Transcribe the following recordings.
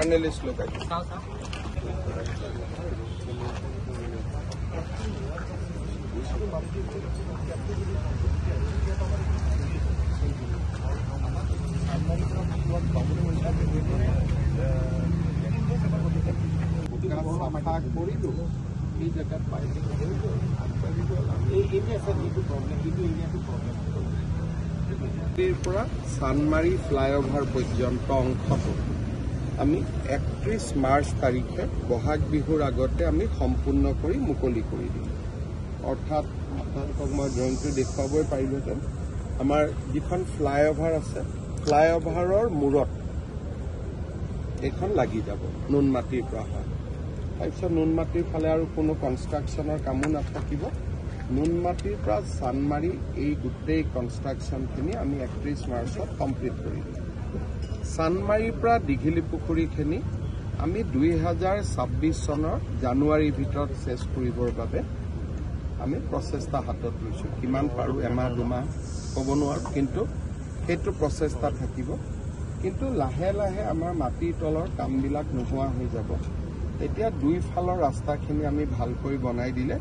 journalist লগাই কৰিলো এই জেগাত পাই পৰা চানমাৰী ফ্লাইঅভাৰ পৰ্যন্ত অংশটো আমি 31 মাৰ্চ তাৰিখে বহাগ বিহুৰ আগতে আমি সম্পূৰ্ণ কৰি মুকলি কৰি দিম অৰ্থাৎ আপোনালোকক মই ড্ৰয়িংটো দেখুৱাবই পাৰিলোহেঁতেন আমাৰ যিখন ফ্লাইঅভাৰ আছে ফ্লাইঅভাৰৰ মূৰত এইখন লাগি যাব নুনমাটিৰ পৰা হয় তাৰপিছত নুনমাটিৰ ফালে আৰু কোনো কনষ্ট্ৰাকশ্যনৰ কামো নাথাকিব নুনমাটিৰ পৰা চানমাৰী এই গোটেই কনষ্ট্ৰাকশ্যনখিনি আমি 31 মাৰ্চত কমপ্লিট কৰি দিম চানমাৰীৰ পৰা দীঘলী পুখুৰীখিনি আমি 2026 চনৰ জানুৱাৰীৰ ভিতৰত চেছ কৰিবৰ বাবে আমি প্ৰচেষ্টা হাতত লৈছোঁ কিমান পাৰোঁ এমাহ দুমাহ ক'ব নোৱাৰোঁ কিন্তু সেইটো প্ৰচেষ্টা থাকিব কিন্তু লাহে লাহে আমাৰ মাটিৰ তলৰ কামবিলাক নোহোৱা হৈ যাব এতিয়া দুইফালৰ ৰাস্তাখিনি আমি ভালকৈ বনাই দিলে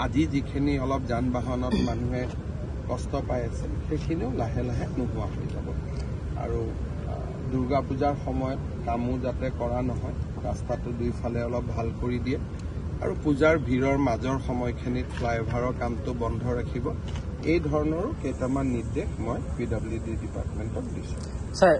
আজি যিখিনি অলপ যান বাহনত মানুহে কষ্ট পাই আছে সেইখিনিও লাহে লাহে নোহোৱা হৈ যাব আৰু দুৰ্গা পূজাৰ সময়ত কামো যাতে কৰা নহয় ৰাস্তাটো দুইফালে অলপ ভাল কৰি দিয়ে আৰু পূজাৰ ভিৰৰ মাজৰ সময়খিনিত ফ্লাইঅভাৰৰ কামটো বন্ধ ৰাখিব এই ধৰণৰো কেইটামান নিৰ্দেশ মই PWD ডিপাৰ্টমেণ্টক দিছোঁ ছাৰ